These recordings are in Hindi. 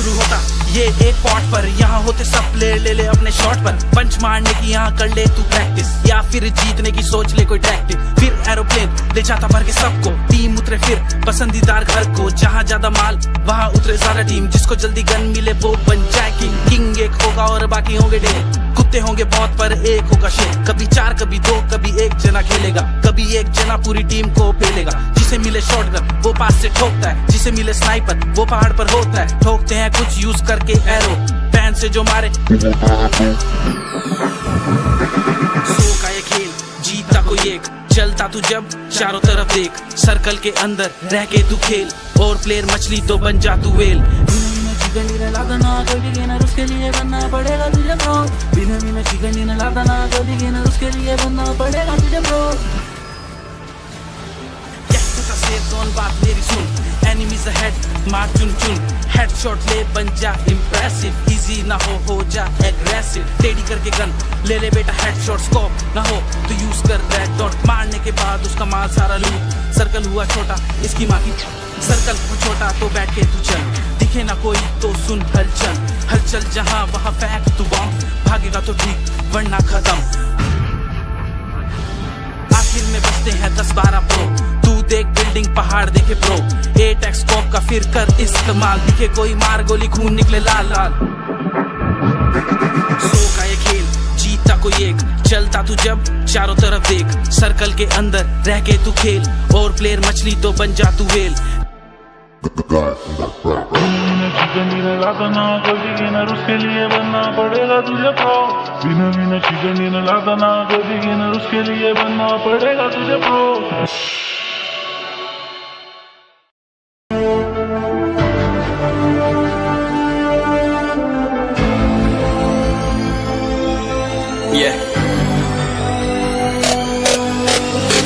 शुरू होता ये एक पॉट पर, यहाँ होते सब प्लेयर ले ले अपने शॉट पर। पंच मारने की यहाँ कर ले तू प्रैक्टिस, या फिर जीतने की सोच ले कोई टैक्टिक। फिर एरोप्लेन ले जाता भर के सबको, टीम उतरे फिर पसंदीदार घर को। जहाँ ज्यादा माल वहाँ उतरे सारा टीम, जिसको जल्दी गन मिले वो बन जाए किंग। किंग एक होगा और बाकी होंगे ढेर, कुत्ते होंगे बहुत पर एक होगा शेर। कभी 4 कभी 2 कभी एक जना खेलेगा, कभी एक जना पूरी टीम को पेलेगा। जिसे मिले शॉटगन वो पास से ठोकता है, जिसे मिले स्नाइपर वो पहाड़ पर होता है। ठोकते हैं कुछ यूज करके एरो, पैन से जो मारे। सो का ये खेल जीता कोई एक, चलता तू जब चारों तरफ देख। सर्कल के अंदर रह के तू खेल, और प्लेयर मछली तो बन जा तू वेल। चिकन लादना कभी गेनर, उसके लिए बनना पड़ेगा तुझे प्रो। बिना बिना चिकन लादना कभी गेनर, उसके लिए बनना पड़ेगा तुझे प्रो। बात मेरी सुन, एनिमीज अहेड मार चुन चुन। हेडशॉट ले बन जा इम्प्रेसिव, इजी ना हो जा एग्रेसिव। टेडी करके गन ले ले बेटा हेडशॉट, स्कोप ना हो तो यूज कर रेड डॉट। मारने के बाद उसका माल सारा लूट। सर्कल हुआ छोटा इसकी माँ की, सर्कल हुआ छोटा तो बैठ के तू चल। दिखे ना कोई तो सुन हलचल, हलचल जहाँ वहाँ फेंक तू बम। भागेगा तो ठीक वरना खत्म। आखिर में बचते हैं 10-12 प्रो, तू देख बिल्डिंग पहाड़ देखे प्रो। 8x स्कोप का फिर कर इस्तेमाल, दिखे कोई मार गोली खून निकले लाल लाल। सो का ये खेल जीता कोई एक, चलता तू जब चारों तरफ देख। सर्कल के अंदर रह के तू खेल, और प्लेयर मछली तो बन जा तू वेल। उसके लिए बनना पड़ेगा तुझे प्रो। बिना बिना चिकन लादना कभी गेनर, उसके लिए बनना पड़ेगा तुझे प्रो।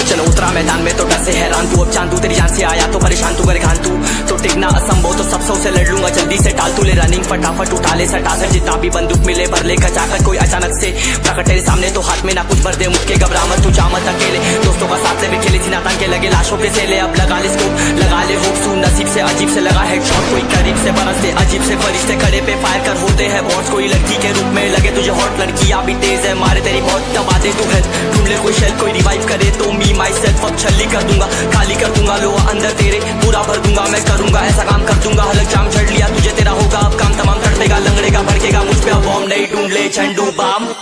चलो उतरा मैदान में तो डर से हैरान तू, अब चांदू तेरी जान से आया तो परेशान तू करे घान तू। तो टिकना असंभव तो सब से लड़ लूंगा जल्दी से, टाल तू ले रनिंग फटाफट उठा ले सटा से। जितना भी बंदूक मिले भर ले खचाकर, कोई अचानक से प्रकट तेरे सामने तो हाथ में ना कुछ भर दे मुक्के। घबरा मत तू, जा मत अकेले, दोस्तों का साथ ले भी खेले थी नातान के लगे लाशों के सेले। अब लगा ले स्कोप लगा ले होप सू, नसीब से अजीब से लगा हेडशॉट। कोई करीब से बरसते अजीब से फरिश्ते खड़े पे फायर कर होते हैं बॉस। कोई लड़की के रूप में लगे तुझे हॉट, लड़कियां भी तेज है मारे तेरी बहुत। दबा दे तू हेल्थ, ढूंढ ले कोई शेल, कोई रिवाइव करे तो मी माई सेल्फ। अब छल्ली कर दूंगा खाली कर दूंगा लोहा अंदर तेरे, पूरा भर दूंगा मैं करूंगा ऐसा काम कर दूंगा। हलक जाम चढ़ लिया तुझे तेरा होगा अब काम तमाम। तड़पेगा लंगड़ेगा भड़केगा मुझ पे अब बॉम्ब नहीं, ढूंढ ले झंडू balm.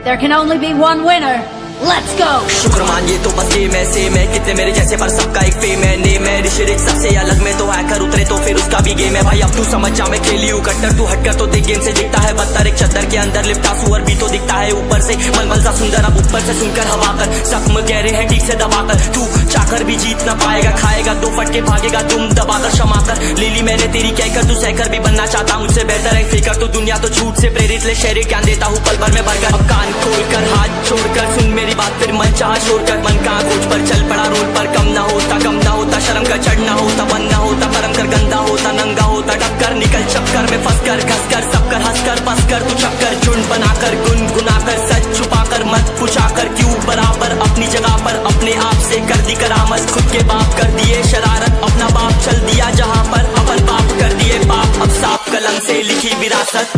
There can only be one winner. Let's go! शुक्र मानिए तो बस ये मैं सेम है, कितने मेरे जैसे पर सबका एक फेम है। नेम है ऋषि रिच सबसे अलग में तो हैकर उतरे तो फिर उसका भी गेम है। भाई अब तू समझ जा मैं खेली हूँ कट्टर, तू हटकर तो देख गेम से दिखता है बदतर। एक चद्दर के अंदर लिपटा सुअर भी तो दिखता है ऊपर से मलमल सा सुंदर। अब ऊपर से सुनकर हवा कर जख्म गहरे हैं ठीक से दबाकर। तू चाकर भी जीत ना पाएगा, खाएगा 2 फटके भागेगा तुम दबाकर क्षमा कर। ले ली मैंने तेरी कहकर, तू सहकर भी बनना चाहता मुझसे बेहतर है फिकर। तू दुनिया तो झूठ से प्रेरित ले शहरी ज्ञान देता हूँ पल भर में भरकर। अब कान खोलकर हाथ छोड़कर सुन मेरी बात, फिर मन छोड़ कर मन का खोज पर चल पड़ा रोल पर। कम ना होता शर्म का चढ़ना होता, बन ना होता परम कर गंदा होता नंगा होता। टक्कर निकल चक्कर में फंस कर घस कर सब कर हंस कर बस कर। तू चक्कर झुंड बनाकर गुनगुनाकर सच छुपाकर मत पूछाकर क्यों बराबर अपनी जगह पर। अपने आप से कर दी करामत, खुद के बाप कर दिए शरारत। अपना बाप चल दिया जहाँ पर अपन बाप कर दिए बाप। अब साफ कलम से लिखी विरासत।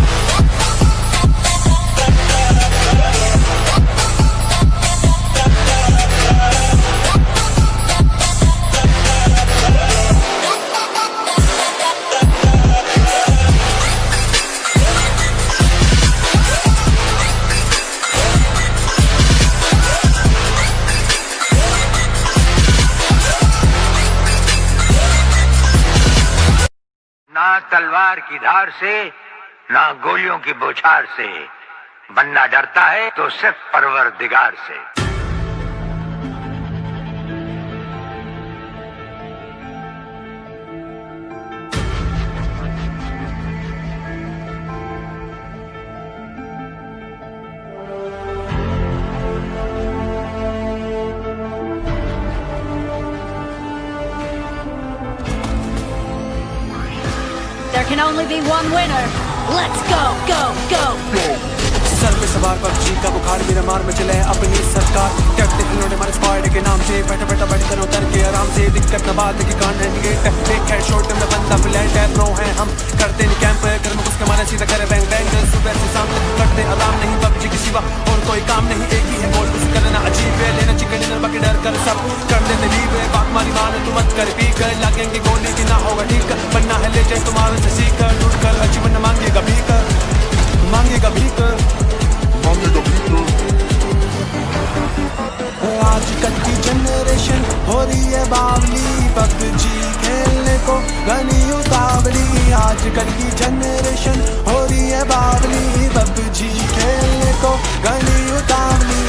ना तलवार की धार से ना गोलियों की बौछार से, बनना डरता है तो सिर्फ परवरदिगार से। can only be one winner. Let's go, go, go! Sir पे सवार पबजी का बुखार मेरा मार में चले अपनी सरकार कहते खिलौने हमारे स्क्वाड के नाम से बैठा बैठा बैठ कर उतर के आराम से दिक्कत न बात की कांड एंड एक हेड शॉट में बंदा फ्लैट है प्रो है हम करते नहीं कैंप कर में उसके मारे सीधा करे बैंग बैंग सुबह से शाम तक करते आराम नहीं पबजी के सिवा और कोई काम नहीं एक ही है बोल कुछ करना अजीब है लेना चिकन डिनर बाकी डर कर सब कर देते लीव है बात मारी मान तू मत कर पी कर लगेंगे गोली की ना होगा ठीक बनना है ले जाए तुम्हारे से सीख कर लूट कर अजीवन मांगेगा भी कर मांगेगा भी कर आजकल की जनरेशन हो रही है बावली पबजी खेलने को गनी उतावली आजकल की जनरेशन हो रही है बावली पबजी खेलने को गनी उतावली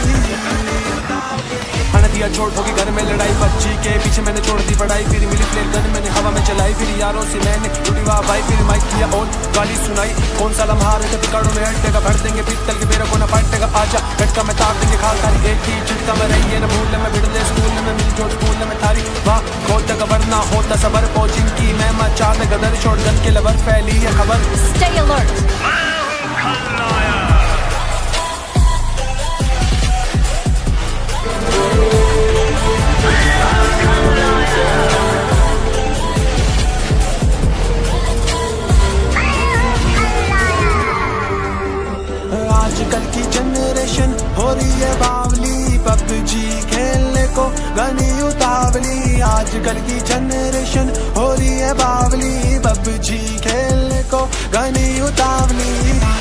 दिया छोड़ होगी घर में लड़ाई पबजी के पीछे मैंने छोड़ दी पढ़ाई फिर मिली प्लेन गन मैंने हवा में चलाई फिर यारों से मैंने टूटी वाह भाई फिर माइक किया और गाली सुनाई कौन सा लम्हा रहे पिकाड़ों में हटेगा भर देंगे पीतल के मेरे को न फटेगा आजा झटका में तार देंगे खाल तारी एक ही चिंता में रही है न भूल में बिड़ले स्कूल में मिल जो स्कूल में थारी वाह खोल तक वरना होता सबर कोचिंग की मैं मचा में गदर शॉट गन के लवर फैली है खबर Stay alert! आजकल की जनरेशन हो रही है बावली पबजी खेलने को गनी उतावली आजकल की जनरेशन हो रही है बावली पबजी खेलने को गनी उतावली